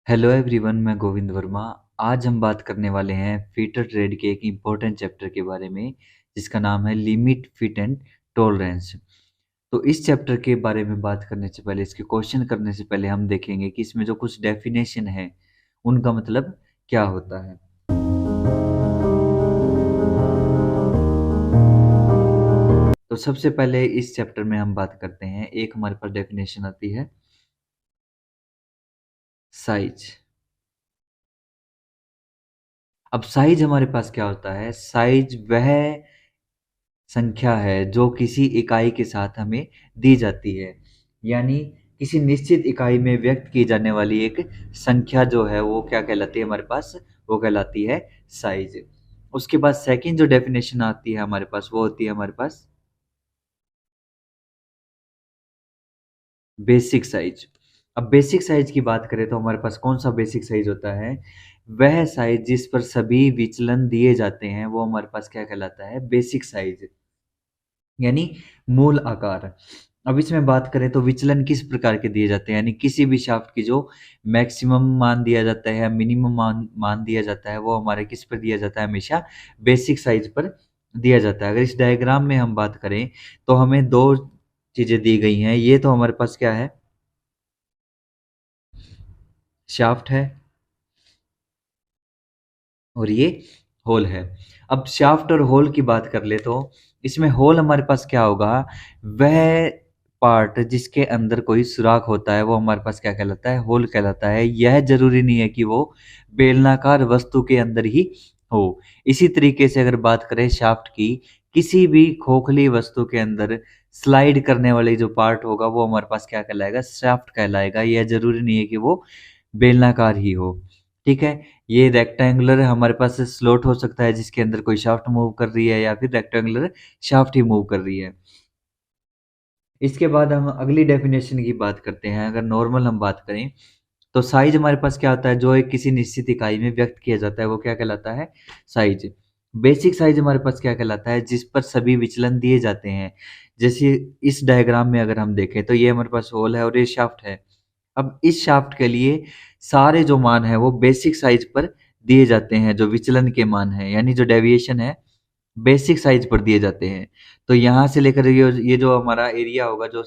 Hello everyone, मैं गोविंद वर्मा। आज हम बात करने वाले हैं फीटर ट्रेड के एक इम्पोर्टेंट चैप्टर के बारे में, जिसका नाम है लिमिट फिट एंड टॉलरेंस। तो इस चैप्टर के बारे में बात करने से पहले, इसके क्वेश्चन करने से पहले हम देखेंगे कि इसमें जो कुछ डेफिनेशन है उनका मतलब क्या होता है। तो सबसे पहले इस चैप्टर में हम बात करते हैं, एक हमारे पास डेफिनेशन आती है साइज। अब साइज हमारे पास क्या होता है? साइज वह संख्या है जो किसी इकाई के साथ हमें दी जाती है, यानी किसी निश्चित इकाई में व्यक्त की जाने वाली एक संख्या जो है वो क्या कहलाती है हमारे पास? वो कहलाती है साइज। उसके बाद सेकंड जो डेफिनेशन आती है हमारे पास, वो होती है हमारे पास बेसिक साइज। अब बेसिक साइज की बात करें तो हमारे पास कौन सा बेसिक साइज होता है? वह साइज जिस पर सभी विचलन दिए जाते हैं वो हमारे पास क्या कहलाता है? बेसिक साइज, यानी मूल आकार। अब इसमें बात करें तो विचलन किस प्रकार के दिए जाते हैं, यानी किसी भी शाफ्ट की जो मैक्सिमम मान दिया जाता है या मिनिमम मान दिया जाता है वो हमारे किस पर दिया जाता है? हमेशा बेसिक साइज पर दिया जाता है। अगर इस डायग्राम में हम बात करें तो हमें दो चीजें दी गई हैं। ये तो हमारे पास क्या है? शाफ्ट है, और ये होल है। अब शाफ्ट और होल की बात कर ले तो इसमें होल हमारे पास क्या होगा? वह पार्ट जिसके अंदर कोई सुराख होता है वो हमारे पास क्या कहलाता है? होल कहलाता है। यह जरूरी नहीं है कि वो बेलनाकार वस्तु के अंदर ही हो। इसी तरीके से अगर बात करें शाफ्ट की, किसी भी खोखली वस्तु के अंदर स्लाइड करने वाली जो पार्ट होगा वो हमारे पास क्या कहलाएगा? शाफ्ट कहलाएगा। यह जरूरी नहीं है कि वो बेलनाकार ही हो। ठीक है, ये रेक्टेंगुलर हमारे पास स्लॉट हो सकता है जिसके अंदर कोई शाफ्ट मूव कर रही है, या फिर रेक्टेंगुलर शाफ्ट ही मूव कर रही है। इसके बाद हम अगली डेफिनेशन की बात करते हैं। अगर नॉर्मल हम बात करें तो साइज हमारे पास क्या होता है? जो एक किसी निश्चित इकाई में व्यक्त किया जाता है वो क्या कहलाता है? साइज। बेसिक साइज हमारे पास क्या कहलाता है? जिस पर सभी विचलन दिए जाते हैं। जैसे इस डायग्राम में अगर हम देखें तो ये हमारे पास होल है और ये शाफ्ट है। अब इस शाफ्ट के लिए सारे जो मान है वो बेसिक साइज पर दिए जाते हैं, जो विचलन के मान है, यानी जो डेविएशन है बेसिक साइज पर दिए जाते हैं। तो यहाँ से लेकर ये जो हमारा एरिया होगा, जो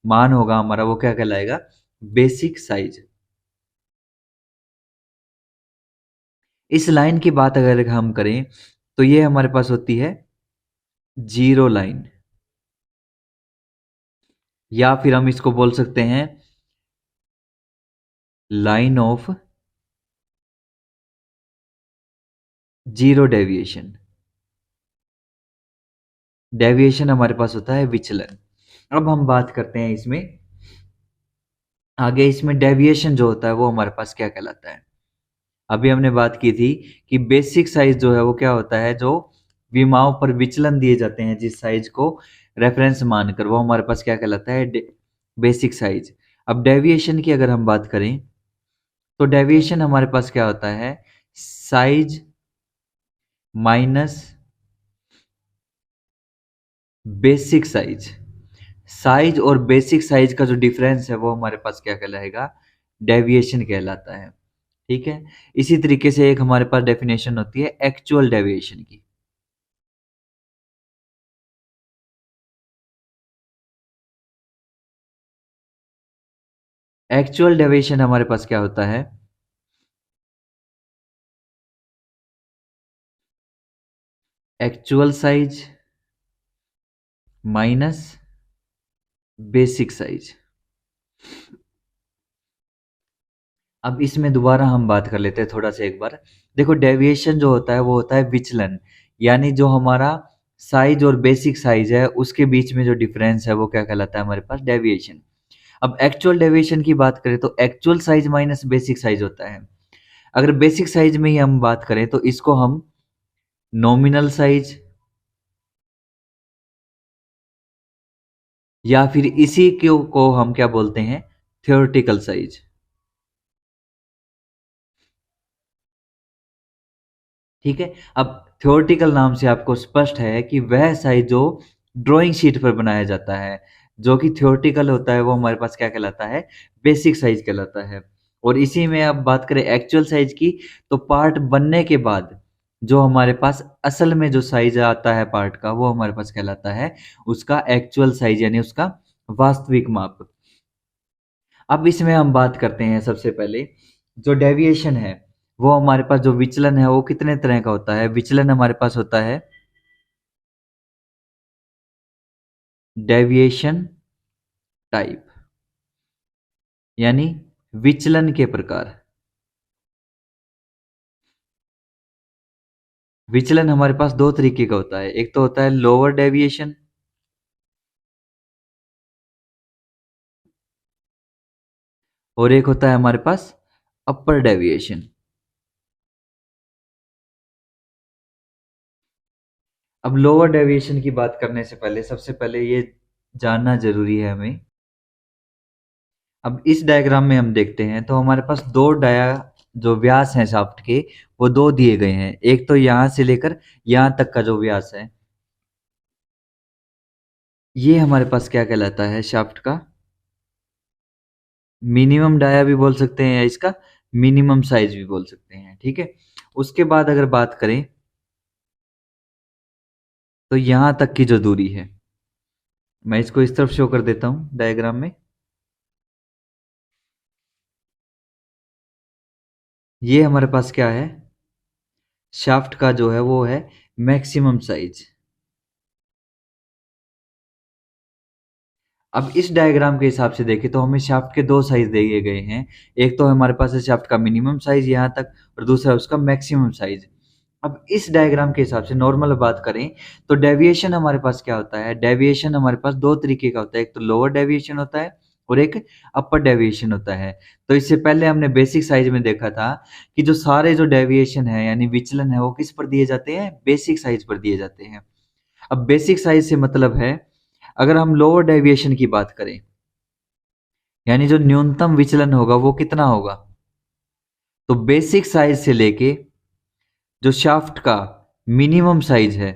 मान होगा हमारा, वो क्या कहलाएगा? Basic size. इस लाइन की बात अगर हम करें तो ये हमारे पास होती है जीरो लाइन, या फिर हम इसको बोल सकते हैं line of zero deviation. Deviation हमारे पास होता है विचलन। अब हम बात करते हैं इसमें आगे, इसमें डेविएशन जो होता है वो हमारे पास क्या कहलाता है? अभी हमने बात की थी कि बेसिक साइज जो है वो क्या होता है? जो विमाओं पर विचलन दिए जाते हैं जिस साइज को रेफरेंस मानकर, वो हमारे पास क्या कहलाता है? Basic size. अब डेविएशन की अगर हम बात करें तो डेविएशन हमारे पास क्या होता है? Size minus basic size. Size और बेसिक साइज का जो डिफरेंस है वो हमारे पास क्या कहलाएगा? डेविएशन कहलाता है। ठीक है, इसी तरीके से एक हमारे पास डेफिनेशन होती है एक्चुअल डेविएशन की। एक्चुअल डेविएशन हमारे पास क्या होता है? Actual size minus basic size. अब इसमें दोबारा हम बात कर लेते हैं थोड़ा सा एक बार। देखो, डेविएशन जो होता है वो होता है विचलन, यानी जो हमारा साइज और बेसिक साइज है उसके बीच में जो डिफरेंस है वो क्या कहलाता है? हमारे पास डेविएशन। अब एक्चुअल डेविएशन की बात करें तो actual size minus basic size होता है। अगर बेसिक साइज में ही हम बात करें तो इसको हम नॉमिनल साइज, या फिर इसी को हम क्या बोलते हैं? Theoretical size. ठीक है, अब थ्योरेटिकल नाम से आपको स्पष्ट है कि वह साइज जो ड्राइंग शीट पर बनाया जाता है, जो कि थ्योरेटिकल होता है, वो हमारे पास क्या कहलाता है? बेसिक साइज कहलाता है। और इसी में अब बात करें एक्चुअल साइज की, तो पार्ट बनने के बाद जो हमारे पास असल में जो साइज आता है पार्ट का, वो हमारे पास कहलाता है उसका एक्चुअल साइज, यानी उसका वास्तविक माप। अब इसमें हम बात करते हैं सबसे पहले जो डेविएशन है, वो हमारे पास जो विचलन है वो कितने तरह का होता है। विचलन हमारे पास होता है डेविएशन टाइप, यानी विचलन के प्रकार। विचलन हमारे पास दो तरीके का होता है, एक तो होता है लोअर डेविएशन, और एक होता है हमारे पास अपर डेविएशन। अब लोअर डेविएशन की बात करने से पहले सबसे पहले ये जानना जरूरी है हमें। अब इस डायग्राम में हम देखते हैं तो हमारे पास दो डाया जो व्यास हैं शाफ्ट के, वो दो दिए गए हैं। एक तो यहां से लेकर यहां तक का जो व्यास है, ये हमारे पास क्या कहलाता है, शाफ्ट का मिनिमम डाया भी बोल सकते हैं, या इसका मिनिमम साइज भी बोल सकते हैं। ठीक है, उसके बाद अगर बात करें तो यहां तक की जो दूरी है, मैं इसको इस तरफ शो कर देता हूं डायग्राम में। ये हमारे पास क्या है, शाफ्ट का जो है वो है मैक्सिमम साइज। अब इस डायग्राम के हिसाब से देखें तो हमें शाफ्ट के दो साइज दिए गए हैं। एक तो हमारे पास है शाफ्ट का मिनिमम साइज यहाँ तक, और दूसरा उसका मैक्सिमम साइज। अब इस डायग्राम के हिसाब से नॉर्मल बात करें तो डेविएशन हमारे पास क्या होता है, डेविएशन हमारे पास दो तरीके का होता है, एक तो लोअर डेविएशन होता है और एक अपर डेविएशन होता है। तो इससे पहले हमने बेसिक साइज में देखा था कि जो सारे जो डेविएशन है यानी विचलन है वो किस पर दिए जाते हैं, बेसिक साइज पर दिए जाते हैं। अब बेसिक साइज से मतलब है, अगर हम लोअर डेविएशन की बात करें, यानी जो न्यूनतम विचलन होगा वो कितना होगा, तो बेसिक साइज से लेके जो शाफ्ट का मिनिमम साइज है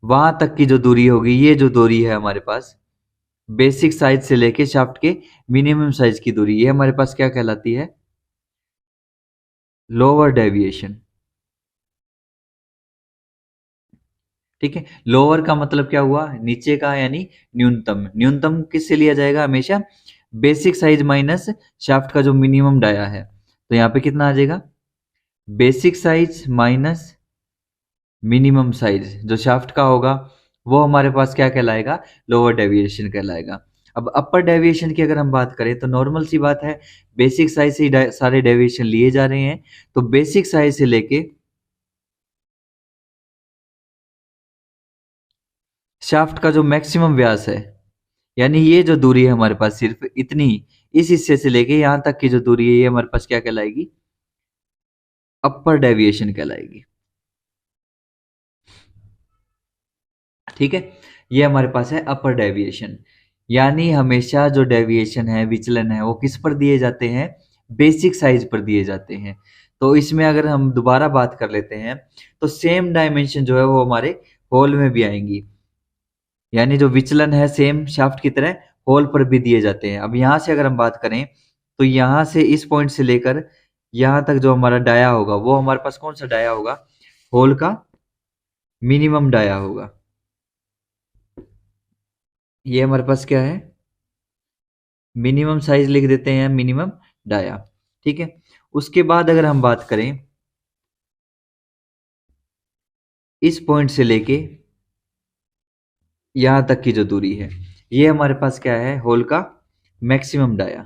वहां तक की जो दूरी होगी, ये जो दूरी है हमारे पास बेसिक साइज से लेके शाफ्ट के मिनिमम साइज की दूरी, ये हमारे पास क्या कहलाती है, लोअर डेविएशन। ठीक है, लोअर का मतलब क्या हुआ, नीचे का, यानी न्यूनतम। न्यूनतम किससे लिया जाएगा, हमेशा बेसिक साइज माइनस शाफ्ट का जो मिनिमम डाया है। तो यहाँ पे कितना आ जाएगा, basic size minus minimum size जो शाफ्ट का होगा वो हमारे पास क्या कहलाएगा, लोअर डेविएशन कहलाएगा। अब अपर डेविएशन की अगर हम बात करें तो नॉर्मल सी बात है, बेसिक साइज से ही सारे डेविएशन लिए जा रहे हैं। तो बेसिक साइज से लेके शाफ्ट का जो मैक्सिमम व्यास है, यानी ये जो दूरी है हमारे पास सिर्फ इतनी, इस हिस्से से लेके यहां तक की जो दूरी है ये हमारे पास क्या कहलाएगी, अपर डेविएशन कहलाएगी। ठीक है, ये हमारे पास है अपर डेविएशन। यानी हमेशा जो डेविएशन है, विचलन है, वो किस पर दिए जाते हैं, बेसिक साइज पर दिए जाते हैं। तो इसमें अगर हम दोबारा बात कर लेते हैं तो सेम डायमेंशन जो है वो हमारे होल में भी आएंगी, यानी जो विचलन है सेम शाफ्ट की तरह होल पर भी दिए जाते हैं। अब यहां से अगर हम बात करें तो यहां से इस पॉइंट से लेकर यहां तक जो हमारा डाया होगा वो हमारे पास कौन सा डाया होगा, होल का मिनिमम डाया होगा। ये हमारे पास क्या है, मिनिमम साइज लिख देते हैं, मिनिमम डाया। ठीक है, उसके बाद अगर हम बात करें इस पॉइंट से लेके यहां तक की जो दूरी है, ये हमारे पास क्या है, होल का मैक्सिमम डाया।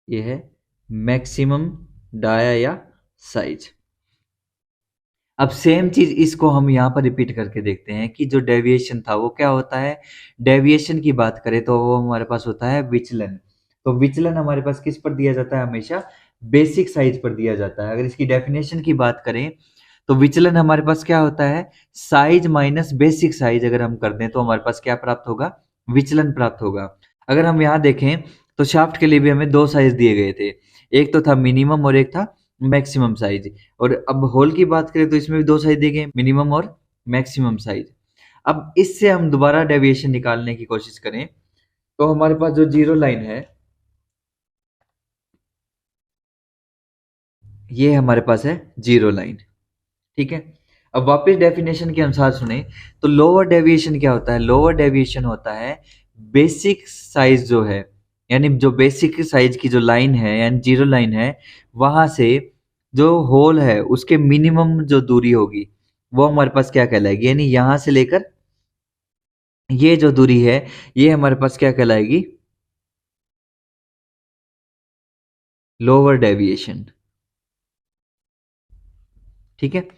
ये है मैक्सिमम डाया या साइज। अब सेम चीज इसको हम यहाँ पर रिपीट करके देखते हैं कि जो डेविएशन था वो क्या होता है। डेविएशन की बात करें तो वो हमारे पास होता है विचलन। तो विचलन हमारे पास किस पर दिया जाता है, हमेशा बेसिक साइज पर दिया जाता है। अगर इसकी डेफिनेशन की बात करें तो विचलन हमारे पास क्या होता है, साइज माइनस बेसिक साइज अगर हम कर दें तो हमारे पास क्या प्राप्त होगा, विचलन प्राप्त होगा। अगर हम यहाँ देखें तो शाफ्ट के लिए भी हमें दो साइज दिए गए थे, एक तो था मिनिमम और एक था मैक्सिमम साइज। और अब होल की बात करें तो इसमें भी दो साइज दिए गए, मिनिमम और मैक्सिमम साइज। अब इससे हम दोबारा डेविएशन निकालने की कोशिश करें तो हमारे पास जो जीरो लाइन है ये हमारे पास है जीरो लाइन। ठीक है, अब वापस डेफिनेशन के अनुसार सुने तो लोअर डेविएशन क्या होता है? लोअर डेविएशन होता है बेसिक साइज जो है, यानी जो बेसिक साइज की जो लाइन है यानी जीरो लाइन है वहां से जो होल है उसके मिनिमम जो दूरी होगी वो हमारे पास क्या कहलाएगी, यानी यहां से लेकर ये जो दूरी है ये हमारे पास क्या कहलाएगी? Lower deviation. ठीक है,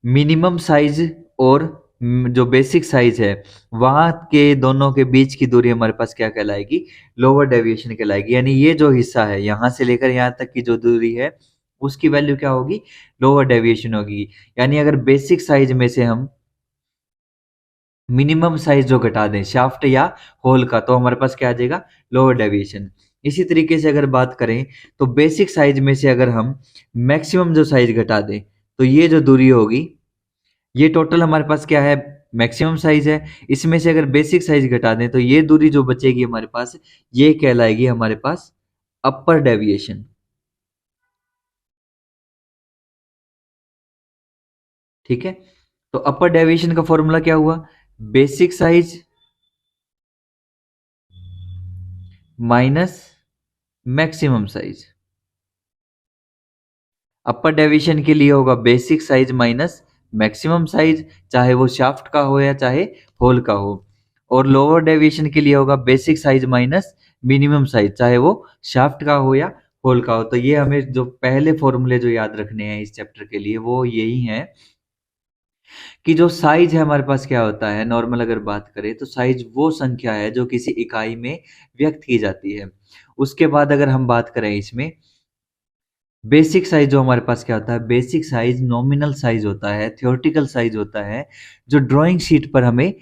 मिनिमम साइज और जो बेसिक साइज है वहां के दोनों के बीच की दूरी हमारे पास क्या कहलाएगी? लोअर डेविएशन कहलाएगी। यानी ये जो हिस्सा है यहां से लेकर यहां तक की जो दूरी है उसकी वैल्यू क्या होगी? लोअर डेविएशन होगी। यानी अगर बेसिक साइज में से हम मिनिमम साइज जो घटा दें शाफ्ट या होल का तो हमारे पास क्या आ जाएगा? Lower deviation. इसी तरीके से अगर बात करें तो बेसिक साइज में से अगर हम मैक्सिमम जो साइज घटा दें तो ये जो दूरी होगी ये टोटल हमारे पास क्या है? मैक्सिमम साइज है। इसमें से अगर बेसिक साइज घटा दें तो ये दूरी जो बचेगी हमारे पास ये कहलाएगी हमारे पास अपर डेविएशन। ठीक है, तो अपर डेविएशन का फॉर्मूला क्या हुआ? Basic size minus maximum size. Upper deviation के लिए होगा basic size minus maximum size, चाहे वो शाफ्ट का हो या चाहे होल का हो। और लोअर डेविएशन के लिए होगा basic size minus minimum size, चाहे वो शाफ्ट का हो या होल का हो। तो ये हमें जो पहले फॉर्मूले जो याद रखने हैं इस चैप्टर के लिए वो यही हैं कि जो साइज है हमारे पास क्या होता है। नॉर्मल अगर बात करें तो साइज वो संख्या है जो किसी इकाई में व्यक्त की जाती है। उसके बाद अगर हम बात करें इसमें बेसिक साइज जो हमारे पास क्या होता है? बेसिक साइज नॉमिनल साइज होता है, थ्योरेटिकल साइज होता है जो ड्राइंग शीट पर हमें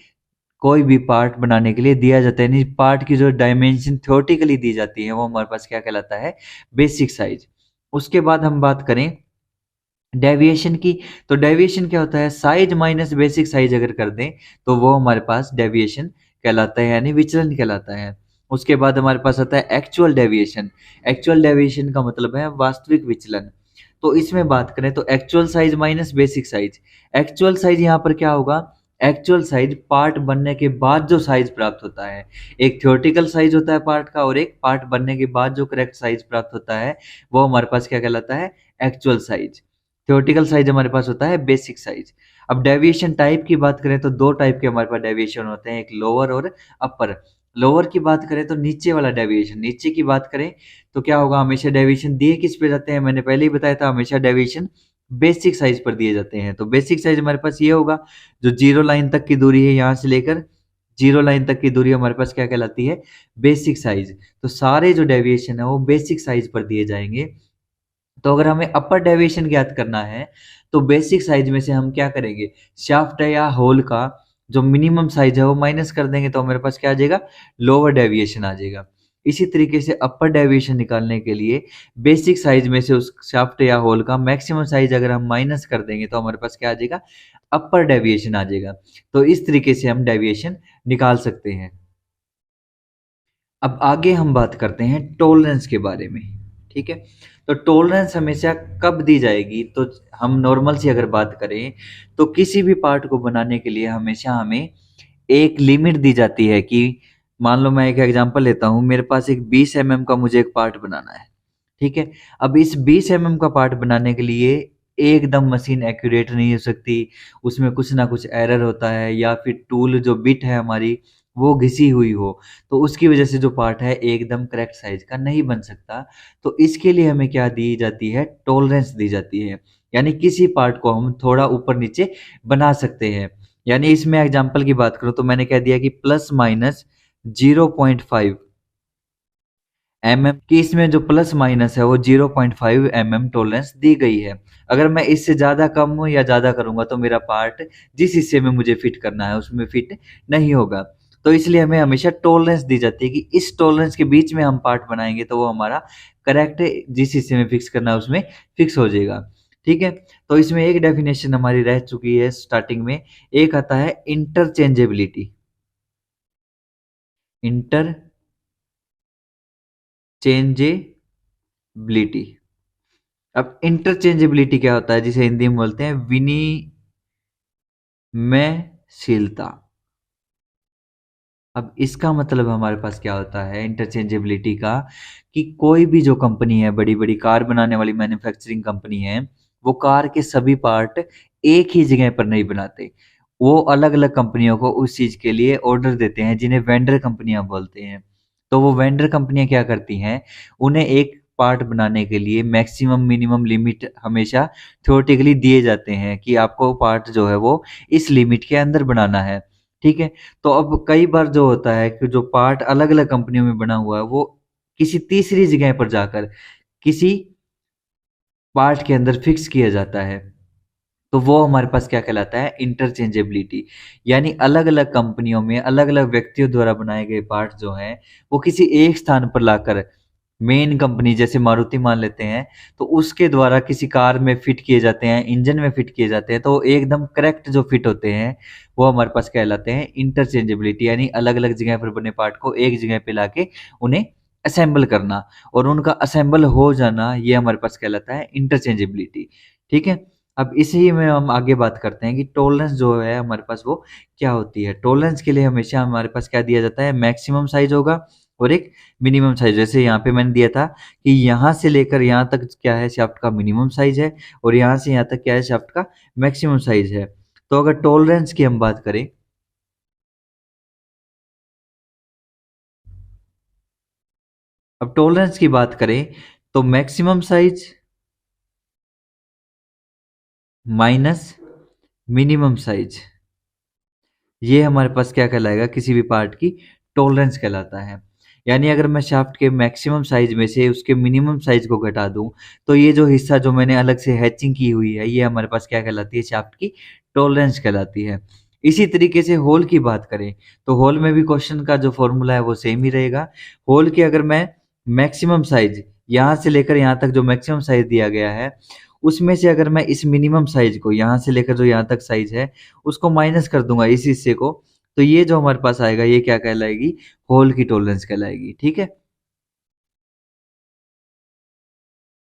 कोई भी पार्ट बनाने के लिए दिया जाता है। यानी पार्ट की जो डायमेंशन थ्योरेटिकली दी जाती है वो हमारे पास क्या कहलाता है? Basic size. उसके बाद हम बात करें डेविएशन की, तो डेविएशन क्या होता है? साइज माइनस बेसिक साइज अगर कर दें तो वो हमारे पास डेविएशन कहलाता है, यानी विचलन कहलाता है। उसके बाद हमारे पास आता है एक्चुअल डेविएशन। एक्चुअल डेविएशन का मतलब है वास्तविक विचलन। तो इसमें बात करें तो actual size minus basic size. Actual size यहाँ पर क्या होगा? एक्चुअल साइज पार्ट बनने के बाद जो साइज प्राप्त होता है। एक थ्योरेटिकल साइज होता है पार्ट का और एक पार्ट बनने के बाद जो करेक्ट साइज प्राप्त होता है वो हमारे पास क्या कहलाता है? Actual size. थ्योरेटिकल साइज हमारे पास होता है बेसिक साइज। अब डेविएशन टाइप की बात करें तो दो टाइप के हमारे पास डेविएशन होते हैं, एक लोअर और अपर। लोअर की बात करें तो नीचे वाला डेविएशन, नीचे की बात करें तो क्या होगा? हमेशा डेविएशन दिए किस पे जाते हैं? मैंने पहले ही बताया था, हमेशा डेविएशन बेसिक साइज पर दिए जाते हैं। तो बेसिक साइज हमारे पास ये होगा जो जीरो लाइन तक की दूरी है, यहाँ से लेकर जीरो लाइन तक की दूरी हमारे पास क्या कहलाती है? Basic size. तो सारे जो डेविएशन है वो बेसिक साइज पर दिए जाएंगे। तो अगर हमें अपर डेविएशन ज्ञात करना है तो बेसिक साइज में से हम क्या करेंगे? शाफ्ट या होल का जो मिनिमम साइज है वो माइनस कर देंगे तो हमारे पास क्या आ जाएगा? लोअर डेविएशन आ जाएगा। इसी तरीके से अपर डेविएशन निकालने के लिए बेसिक साइज में से उस शाफ्ट या होल का मैक्सिमम साइज अगर हम माइनस कर देंगे तो हमारे पास क्या आ जाएगा? अपर डेविएशन आ जाएगा। तो इस तरीके से हम डेविएशन निकाल सकते हैं। अब आगे हम बात करते हैं टॉलरेंस के बारे में। ठीक है, तो टॉलरेंस हमेशा कब दी जाएगी? तो हम नॉर्मल सी अगर बात करें तो किसी भी पार्ट को बनाने के लिए हमेशा हमें एक लिमिट दी जाती है कि मान लो मैं एक एग्जांपल लेता हूँ, मेरे पास एक 20 mm का मुझे एक पार्ट बनाना है। ठीक है, अब इस 20 mm का पार्ट बनाने के लिए एकदम मशीन एक्यूरेट नहीं हो सकती, उसमें कुछ ना कुछ एरर होता है या फिर टूल जो बिट है हमारी वो घिसी हुई हो, तो उसकी वजह से जो पार्ट है एकदम करेक्ट साइज का नहीं बन सकता। तो इसके लिए हमें क्या दी जाती है? टॉलरेंस दी जाती है। यानी किसी पार्ट को हम थोड़ा ऊपर नीचे बना सकते हैं। यानी इसमें एग्जांपल की बात करूं तो मैंने कह दिया कि प्लस माइनस 0.5 mm की, इसमें जो प्लस माइनस है वो 0.5 mm टॉलरेंस दी गई है। अगर मैं इससे ज़्यादा कम या ज़्यादा करूंगा तो मेरा पार्ट जिस हिस्से में मुझे फिट करना है उसमें फिट नहीं होगा। तो इसलिए हमें हमेशा टॉलरेंस दी जाती है कि इस टॉलरेंस के बीच में हम पार्ट बनाएंगे तो वो हमारा करेक्ट जिस हिस्से में फिक्स करना है उसमें फिक्स हो जाएगा। ठीक है, तो इसमें एक डेफिनेशन हमारी रह चुकी है स्टार्टिंग में, एक आता है इंटरचेंजेबिलिटी। इंटरचेंजेबिलिटी। अब इंटरचेंजेबिलिटी क्या होता है, जिसे हिंदी में बोलते हैं विनिमयशीलता। अब इसका मतलब हमारे पास क्या होता है इंटरचेंजेबिलिटी का, कि कोई भी जो कंपनी है, बड़ी बड़ी कार बनाने वाली मैन्युफैक्चरिंग कंपनी है, वो कार के सभी पार्ट एक ही जगह पर नहीं बनाते। वो अलग अलग कंपनियों को उस चीज के लिए ऑर्डर देते हैं, जिन्हें वेंडर कंपनियां बोलते हैं। तो वो वेंडर कंपनियां क्या करती हैं, उन्हें एक पार्ट बनाने के लिए मैक्सिमम मिनिमम लिमिट हमेशा थ्योरेटिकली दिए जाते हैं, कि आपको पार्ट जो है वो इस लिमिट के अंदर बनाना है। ठीक है, तो अब कई बार जो होता है कि जो पार्ट अलग अलग कंपनियों में बना हुआ है, वो किसी तीसरी जगह पर जाकर किसी पार्ट के अंदर फिक्स किया जाता है। तो वो हमारे पास क्या कहलाता है इंटरचेंजेबिलिटी। यानी अलग अलग कंपनियों में अलग अलग व्यक्तियों द्वारा बनाए गए पार्ट जो हैं, वो किसी एक स्थान पर लाकर मेन कंपनी जैसे मारुति मान लेते हैं, तो उसके द्वारा किसी कार में फिट किए जाते हैं, इंजन में फिट किए जाते हैं, तो एकदम करेक्ट जो फिट होते हैं वो हमारे पास कहलाते हैं इंटरचेंजेबिलिटी। यानी अलग अलग जगह पर बने पार्ट को एक जगह पे लाके उन्हें असेंबल करना और उनका असेंबल हो जाना, ये हमारे पास कहलाता है इंटरचेंजेबिलिटी। ठीक है, अब इसी में हम आगे बात करते हैं कि टॉलरेंस जो है हमारे पास वो क्या होती है। टॉलरेंस के लिए हमेशा हमारे पास क्या दिया जाता है, मैक्सिमम साइज होगा और एक मिनिमम साइज। जैसे यहाँ पे मैंने दिया था कि यहाँ से लेकर यहाँ तक क्या है शाफ्ट का मिनिमम साइज है, और यहाँ से यहाँ तक क्या है शाफ्ट का मैक्सिमम साइज है। तो अगर टॉलरेंस की हम बात करें, अब टॉलरेंस की बात करें तो maximum size minus minimum size, ये हमारे पास क्या कहलाएगा, किसी भी पार्ट की टॉलरेंस कहलाता है। यानी अगर मैं शाफ्ट के मैक्सिमम साइज में से उसके मिनिमम साइज को घटा दूं, तो ये जो हिस्सा जो मैंने अलग से हैचिंग की हुई है, ये हमारे पास क्या कहलाती है, शाफ्ट की टॉलरेंस कहलाती है। इसी तरीके से होल की बात करें तो होल में भी क्वेश्चन का जो फॉर्मूला है वो सेम ही रहेगा। होल की अगर मैं मैक्सिमम साइज यहाँ से लेकर यहाँ तक जो मैक्सिमम साइज दिया गया है, उसमें से अगर मैं इस मिनिमम साइज को यहाँ से लेकर जो यहाँ तक साइज है उसको माइनस कर दूंगा इस हिस्से को, तो ये जो हमारे पास आएगा ये क्या कहलाएगी, होल की टॉलरेंस कहलाएगी। ठीक है,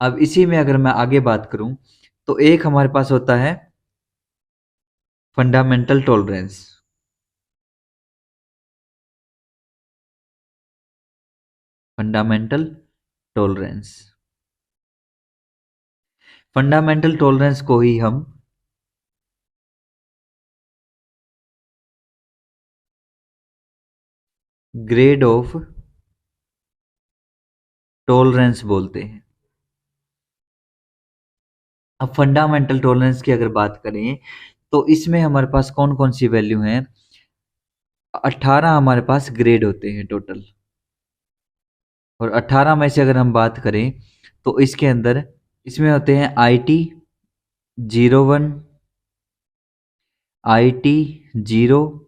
अब इसी में अगर मैं आगे बात करूं तो एक हमारे पास होता है fundamental tolerance. Fundamental tolerance, fundamental tolerance को ही हम ग्रेड ऑफ टॉलरेंस बोलते हैं। अब फंडामेंटल टॉलरेंस की अगर बात करें तो इसमें हमारे पास कौन कौन सी वैल्यू हैं, 18 हमारे पास ग्रेड होते हैं टोटल। और 18 में से अगर हम बात करें तो इसके अंदर इसमें होते हैं IT 01, IT 0,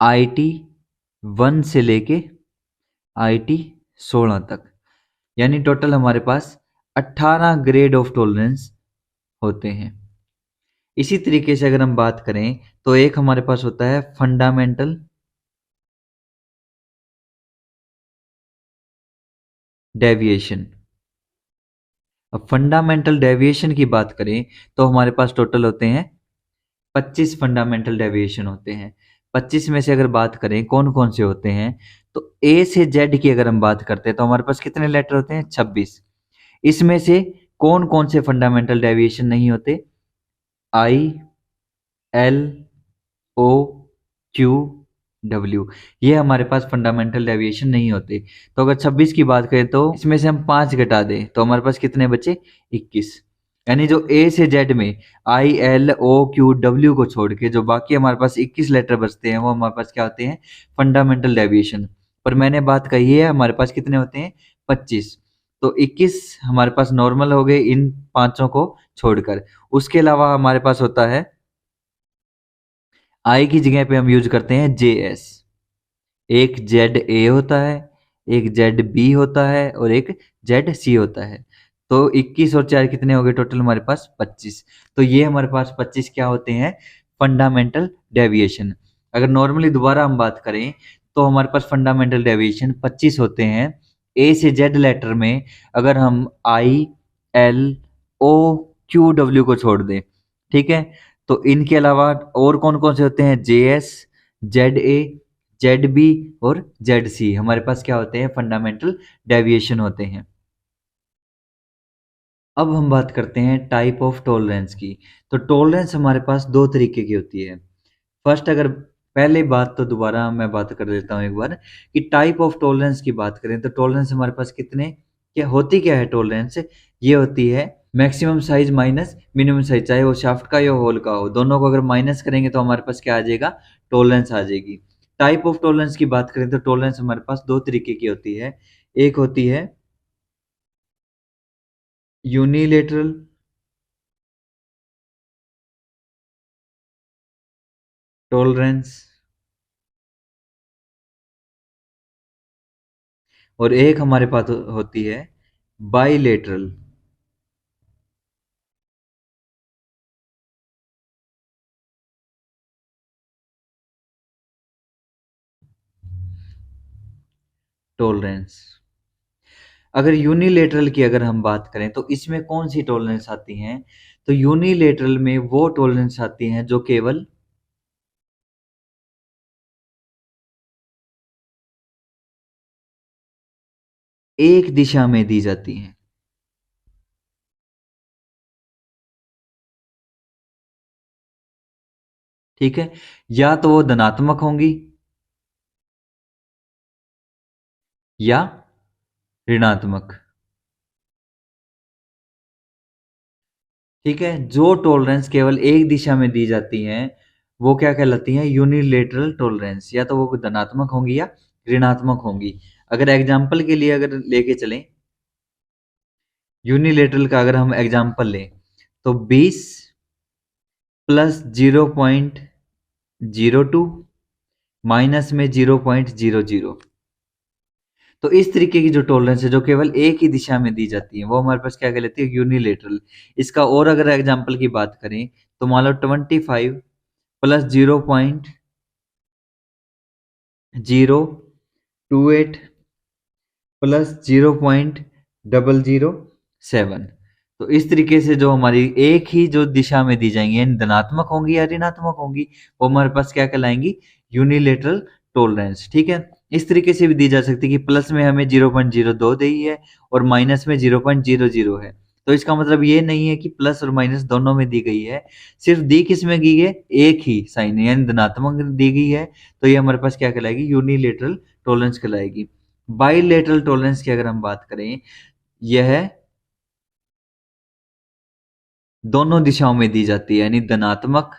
IT 1 से लेके IT 16 तक। यानी टोटल हमारे पास 18 ग्रेड ऑफ टॉलरेंस होते हैं। इसी तरीके से अगर हम बात करें तो एक हमारे पास होता है फंडामेंटल डेविएशन। अब फंडामेंटल डेविएशन की बात करें तो हमारे पास टोटल होते हैं 25 फंडामेंटल डेविएशन होते हैं। 25 में से अगर बात करें कौन कौन से होते हैं, तो ए से जेड की अगर हम बात करते हैं तो हमारे पास कितने लेटर होते हैं, 26। इसमें से कौन कौन से फंडामेंटल डेविएशन नहीं होते, ILOQW, ये हमारे पास फंडामेंटल डेविएशन नहीं होते। तो अगर 26 की बात करें तो इसमें से हम 5 घटा दें तो हमारे पास कितने बचे, 21। यानी जो ए से जेड में ILOQW को छोड़ के जो बाकी हमारे पास 21 लेटर बचते हैं वो हमारे पास क्या होते हैं, फंडामेंटल डेविएशन। पर मैंने बात कही है हमारे पास कितने होते हैं, 25। तो 21 हमारे पास नॉर्मल हो गए इन पांचों को छोड़कर। उसके अलावा हमारे पास होता है आई की जगह पे हम यूज करते हैं JS। एक ZA होता है, एक जेड बी होता है और एक जेड सी होता है। तो 21 और 4 कितने हो गए टोटल हमारे पास 25। तो ये हमारे पास 25 क्या होते हैं, फंडामेंटल डेविएशन। अगर नॉर्मली दोबारा हम बात करें तो हमारे पास फंडामेंटल डेविएशन 25 होते हैं। ए से जेड लेटर में अगर हम I L O Q W को छोड़ दें, ठीक है, तो इनके अलावा और कौन कौन से होते हैं, J S, Z A, Z B और जेड सी हमारे पास क्या होते हैं, फंडामेंटल डेविएशन होते हैं। अब हम बात करते हैं टाइप ऑफ टॉलरेंस की। तो टॉलरेंस हमारे पास दो तरीके की होती है। फर्स्ट, अगर पहले बात तो दोबारा मैं बात कर देता हूँ एक बार कि टाइप ऑफ टॉलरेंस की बात करें तो टॉलरेंस हमारे पास कितने, क्या होती क्या है टॉलरेंस, ये होती है maximum size minus minimum size, चाहे वो शाफ्ट का या होल का हो, दोनों को अगर माइनस करेंगे तो हमारे पास क्या आ जाएगा, टॉलरेंस आ जाएगी। टाइप ऑफ टॉलरेंस की बात करें तो टॉलरेंस हमारे पास दो तरीके की होती है। एक होती है यूनिलेटरल टॉलरेंस और एक हमारे पास होती है बाइलेटरल टॉलरेंस। अगर यूनिलेटरल की अगर हम बात करें तो इसमें कौन सी टॉलरेंस आती हैं, तो यूनिलेटरल में वो टॉलरेंस आती हैं जो केवल एक दिशा में दी जाती हैं। ठीक है, या तो वो धनात्मक होंगी या ऋणात्मक। ठीक है, जो टॉलरेंस केवल एक दिशा में दी जाती हैं वो क्या कहलाती हैं, यूनिलेटरल टॉलरेंस, या तो वो धनात्मक होंगी या ऋणात्मक होंगी। अगर एग्जाम्पल के लिए अगर लेके चलें यूनिलेटरल का, अगर हम एग्जाम्पल लें तो 20 प्लस 0.02 माइनस में 0.00। तो इस तरीके की जो टॉलरेंस है जो केवल एक ही दिशा में दी जाती है वो हमारे पास क्या कहलाती है, यूनिलेटरल। इसका और अगर एग्जाम्पल की बात करें तो मान लो 25 प्लस 0.028 प्लस 0.007। तो इस तरीके से जो हमारी एक ही जो दिशा में दी जाएंगी, यानी धनात्मक होंगी या ऋणात्मक होंगी, वो हमारे पास क्या कहलाएंगी, यूनिलेटरल टॉलरेंस। ठीक है, इस तरीके से भी दी जा सकती है कि प्लस में हमें 0.02 दी है और माइनस में 0.00 है। तो इसका मतलब ये नहीं है कि प्लस और माइनस दोनों में दी गई है, सिर्फ दी किस में गई है, एक ही साइन यानी धनात्मक दी गई है। तो ये हमारे पास क्या कहलाएगी, यूनिलेटरल टॉलरेंस कहलाएगी। बाइलेटरल टॉलरेंस की अगर हम बात करें, यह दोनों दिशाओं में दी जाती है, यानी धनात्मक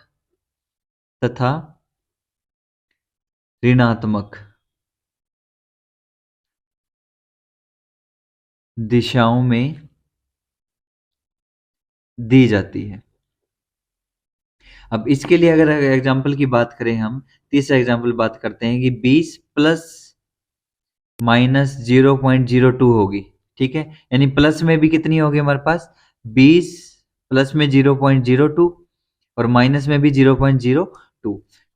तथा ऋणात्मक दिशाओं में दी जाती है। अब इसके लिए अगर एग्जाम्पल की बात करें, हम तीसरा एग्जाम्पल बात करते हैं कि 20 प्लस माइनस 0.02 होगी। ठीक है, यानी प्लस में भी कितनी होगी हमारे पास 20 प्लस में 0.02 और माइनस में भी 0.02।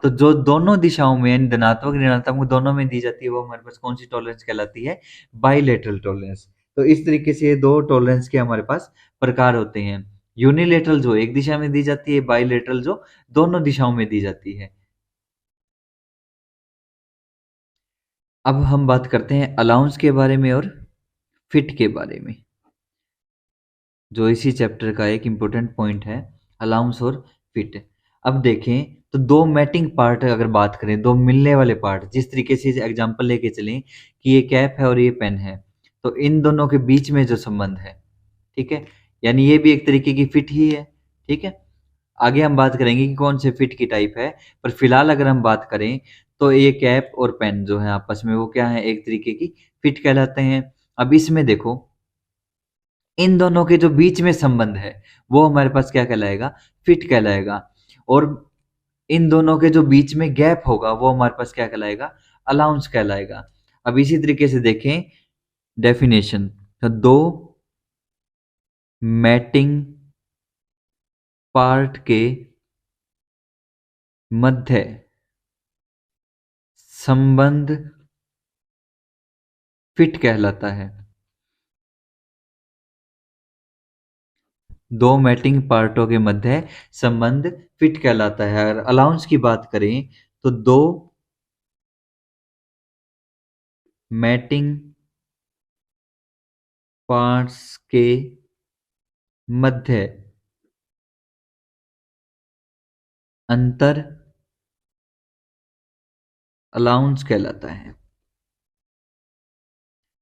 तो जो दोनों दिशाओं में यानी धनात्मक ऋणात्मक दोनों में दी जाती है वो हमारे पास कौन सी टॉलरेंस कहलाती है, बाइलेटरल टॉलरेंस। तो इस तरीके से ये दो टॉलरेंस के हमारे पास प्रकार होते हैं, यूनिलेटरल जो एक दिशा में दी जाती है, बाइलेटरल जो दोनों दिशाओं में दी जाती है। अब हम बात करते हैं अलाउंस के बारे में और फिट के बारे में, जो इसी चैप्टर का एक इम्पोर्टेंट पॉइंट है, अलाउंस और फिट। अब देखें तो दो मैटिंग पार्ट अगर बात करें, दो मिलने वाले पार्ट, जिस तरीके से एग्जांपल लेके चलें कि ये कैप है और ये पेन है, तो इन दोनों के बीच में जो संबंध है, ठीक है, यानी ये भी एक तरीके की फिट ही है। ठीक है, आगे हम बात करेंगे कि कौन से फिट की टाइप है, पर फिलहाल अगर हम बात करें तो ये कैप और पेन जो है आपस में वो क्या है, एक तरीके की फिट कहलाते हैं। अब इसमें देखो इन दोनों के जो बीच में संबंध है वो हमारे पास क्या कहलाएगा, फिट कहलाएगा। और इन दोनों के जो बीच में गैप होगा वो हमारे पास क्या कहलाएगा, अलाउंस कहलाएगा। अब इसी तरीके से देखें डेफिनेशन, तो दो मैटिंग पार्ट के मध्य संबंध फिट कहलाता है। दो मैटिंग पार्टों के मध्य संबंध फिट कहलाता है। अगर अलाउंस की बात करें तो दो मैटिंग पार्ट्स के मध्य अंतर अलाउंस कहलाता है।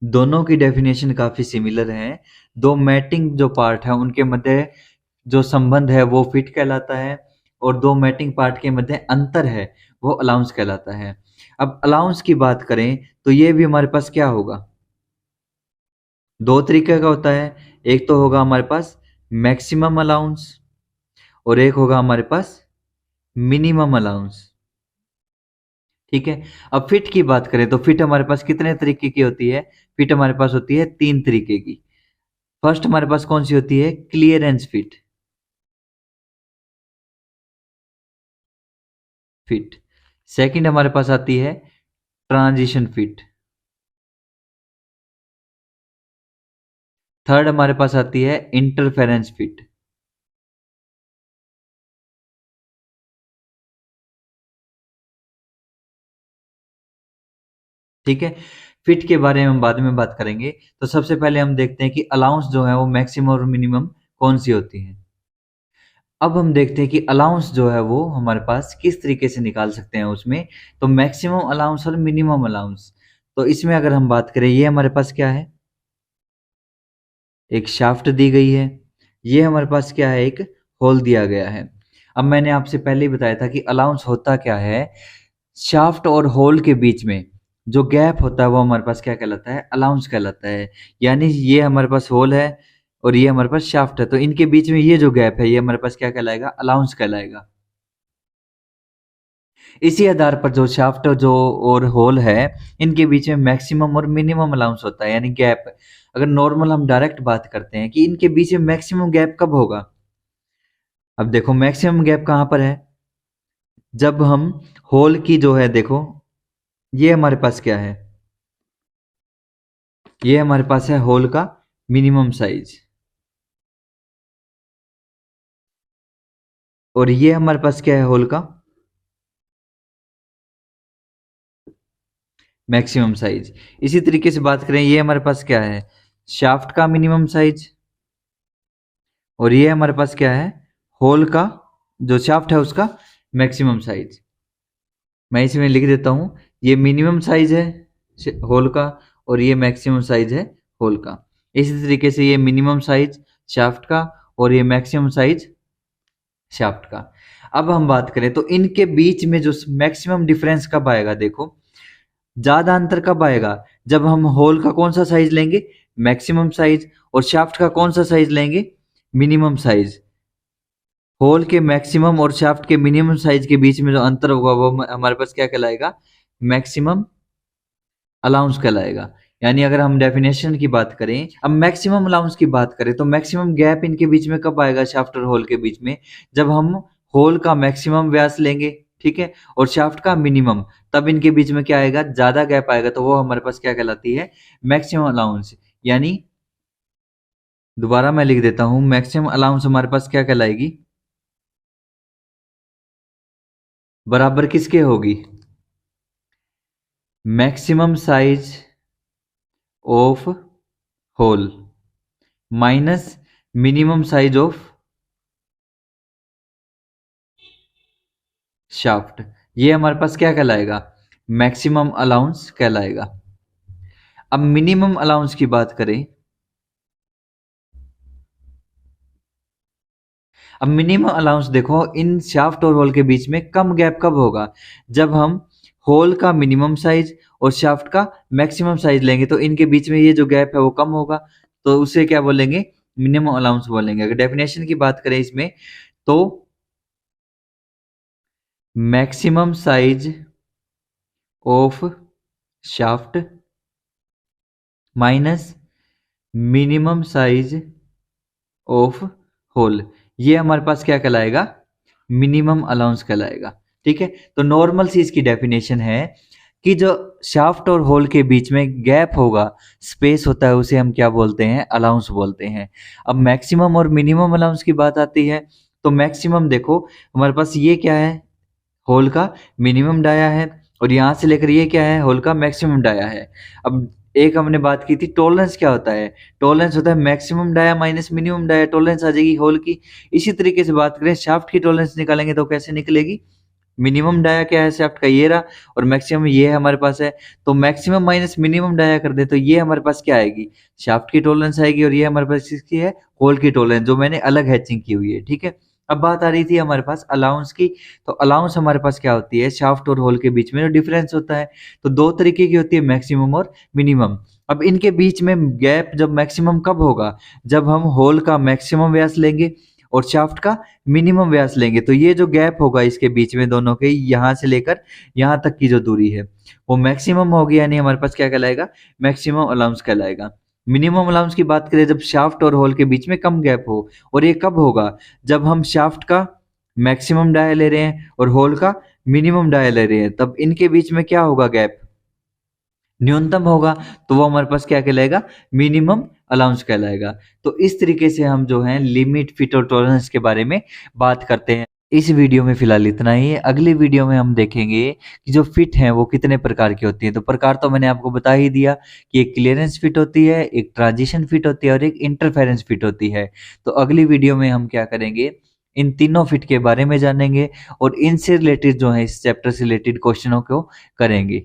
दोनों की डेफिनेशन काफी सिमिलर है। दो मैटिंग जो पार्ट है उनके मध्य जो संबंध है वो फिट कहलाता है, और दो मैटिंग पार्ट के मध्य अंतर है वो अलाउंस कहलाता है। अब अलाउंस की बात करें तो ये भी हमारे पास क्या होगा, दो तरीके का होता है। एक तो होगा हमारे पास मैक्सिमम अलाउंस और एक होगा हमारे पास मिनिमम अलाउंस। ठीक है। अब फिट की बात करें तो फिट हमारे पास कितने तरीके की होती है, फिट हमारे पास होती है तीन तरीके की। फर्स्ट हमारे पास कौन सी होती है, क्लियरेंस फिट, फिट। सेकंड हमारे पास आती है ट्रांजिशन फिट। थर्ड हमारे पास आती है इंटरफेरेंस फिट। ठीक है। फिट के बारे में हम बाद में बात करेंगे। तो सबसे पहले हम देखते हैं कि अलाउंस जो है वो मैक्सिमम और मिनिमम कौन सी होती है। अब हम देखते हैं कि अलाउंस जो है वो हमारे पास किस तरीके से निकाल सकते हैं उसमें। तो मैक्सिमम अलाउंस और मिनिमम अलाउंस, तो इसमें अगर हम बात करें, ये हमारे पास क्या है, एक शाफ्ट दी गई है। ये हमारे पास क्या है, एक होल दिया गया है। अब मैंने आपसे पहले ही बताया था कि अलाउंस होता क्या है, शाफ्ट और होल के बीच में जो गैप होता है वो हमारे पास क्या कहलाता है, अलाउंस कहलाता है। यानी ये हमारे पास होल है और ये हमारे पास शाफ्ट है, तो इनके बीच में ये जो गैप है ये हमारे पास क्या कहलाएगा, अलाउंस कहलाएगा। इसी आधार पर जो शाफ्ट जो और होल है इनके बीच में मैक्सिमम और मिनिमम अलाउंस होता है, यानी गैप। अगर नॉर्मल हम डायरेक्ट बात करते हैं कि इनके बीच में मैक्सिमम गैप कब होगा, अब देखो मैक्सिमम गैप कहां पर है, जब हम होल की जो है, देखो ये हमारे पास क्या है, ये हमारे पास है होल का मिनिमम साइज, और ये हमारे पास क्या है, होल का मैक्सिमम साइज। इसी तरीके से बात करें, ये हमारे पास क्या है, शाफ्ट का मिनिमम साइज, और ये हमारे पास क्या है, होल का जो शाफ्ट है उसका मैक्सिमम साइज। मैं इसमें लिख देता हूं, ये मिनिमम साइज है होल का और ये मैक्सिमम साइज है होल का। इसी तरीके से ये मिनिमम साइज शाफ्ट का और ये मैक्सिमम साइज शाफ्ट का। अब हम बात करें तो इनके बीच में जो मैक्सिमम डिफरेंस कब आएगा, देखो ज्यादा अंतर कब आएगा, जब हम होल का कौन सा साइज लेंगे, मैक्सिमम साइज, और शाफ्ट का कौन सा साइज लेंगे, मिनिमम साइज। होल के मैक्सिमम और शाफ्ट के मिनिमम साइज के बीच में जो अंतर होगा वो हमारे पास क्या कहलाएगा, मैक्सिमम अलाउंस कहलाएगा। यानी अगर हम डेफिनेशन की बात करें, अब मैक्सिमम अलाउंस की बात करें तो मैक्सिमम गैप इनके बीच में कब आएगा, शाफ्ट और होल के बीच में, जब हम होल का मैक्सिमम व्यास लेंगे, ठीक है, और शाफ्ट का मिनिमम, तब इनके बीच में क्या आएगा, ज्यादा गैप आएगा, तो वो हमारे पास क्या कहलाती है, मैक्सिमम अलाउंस। यानी दोबारा मैं लिख देता हूं, मैक्सिमम अलाउंस हमारे पास क्या कहलाएगी, बराबर किसके होगी, maximum size of hole minus minimum size of shaft. ये हमारे पास क्या कहलाएगा, मैक्सिमम अलाउंस कहलाएगा। अब मिनिमम अलाउंस की बात करें, अब मिनिमम अलाउंस देखो, इन शाफ्ट और होल के बीच में कम गैप कब होगा, जब हम होल का मिनिमम साइज और शाफ्ट का मैक्सिमम साइज लेंगे, तो इनके बीच में ये जो गैप है वो कम होगा, तो उसे क्या बोलेंगे, मिनिमम अलाउंस बोलेंगे। अगर डेफिनेशन की बात करें इसमें, तो maximum size of shaft minus minimum size of hole, ये हमारे पास क्या कहलाएगा, मिनिमम अलाउंस कहलाएगा। ठीक है, तो नॉर्मल सी इसकी डेफिनेशन है कि जो शाफ्ट और होल के बीच में गैप होगा, स्पेस होता है, उसे हम क्या बोलते हैं, अलाउंस बोलते हैं। अब मैक्सिमम और मिनिमम अलाउंस की बात आती है, तो मैक्सिमम देखो हमारे पास ये क्या है, होल का मिनिमम डाया है, और यहाँ से लेकर ये क्या है, होल का मैक्सिमम डाया है। अब एक हमने बात की थी टॉलरेंस क्या होता है, टॉलरेंस होता है maximum dia minus minimum dia, tolerance आ जाएगी होल की। इसी तरीके से बात करें शाफ्ट की टॉलरेंस निकालेंगे तो कैसे निकलेगी, मिनिमम डाया क्या है शाफ्ट का, ये रहा, और मैक्सिमम ये हमारे पास है, तो मैक्सिमम माइनस मिनिमम डाया कर दे तो ये हमारे पास क्या आएगी, शाफ्ट की टॉलरेंस आएगी, और ये हमारे पास किसकी है, होल की टॉलरेंस, जो मैंने अलग हैचिंग की हुई है। ठीक है, अब बात आ रही थी हमारे पास अलाउंस की, तो अलाउंस हमारे पास क्या होती है, शाफ्ट और होल के बीच में जो डिफरेंस होता है, तो दो तरीके की होती है, मैक्सिमम और मिनिमम। अब इनके बीच में गैप जब मैक्सिमम कब होगा, जब हम होल का मैक्सिमम व्यास लेंगे और शाफ्ट का मिनिमम व्यास लेंगे, तो ये जो गैप होगा इसके बीच में दोनों के, यहाँ से लेकर यहाँ तक की जो दूरी है वो मैक्सिमम होगी, यानी हमारे पास क्या कहलाएगा, मैक्सिमम अलाउंस कहलाएगा। मिनिमम अलाउंस की बात करें जब शाफ्ट और होल के बीच में कम गैप हो, और ये कब होगा, जब हम शाफ्ट का मैक्सिमम डाया ले रहे हैं और होल का मिनिमम डाया ले रहे हैं, तब इनके बीच में क्या होगा, गैप न्यूनतम होगा, तो वो हमारे पास क्या कहलाएगा, मिनिमम अलाउंस कहलाएगा। तो इस तरीके से हम जो है लिमिट, फिट और टॉलरेंस के बारे में बात करते हैं। इस वीडियो में फिलहाल इतना ही है, अगली वीडियो में हम देखेंगे कि जो फिट है वो कितने प्रकार की होती है। तो प्रकार तो मैंने आपको बता ही दिया कि एक क्लियरेंस फिट होती है, एक ट्रांजिशन फिट होती है और एक इंटरफेरेंस फिट होती है। तो अगली वीडियो में हम क्या करेंगे, इन तीनों फिट के बारे में जानेंगे और इनसे रिलेटेड जो है इस चैप्टर से रिलेटेड क्वेश्चनों को करेंगे।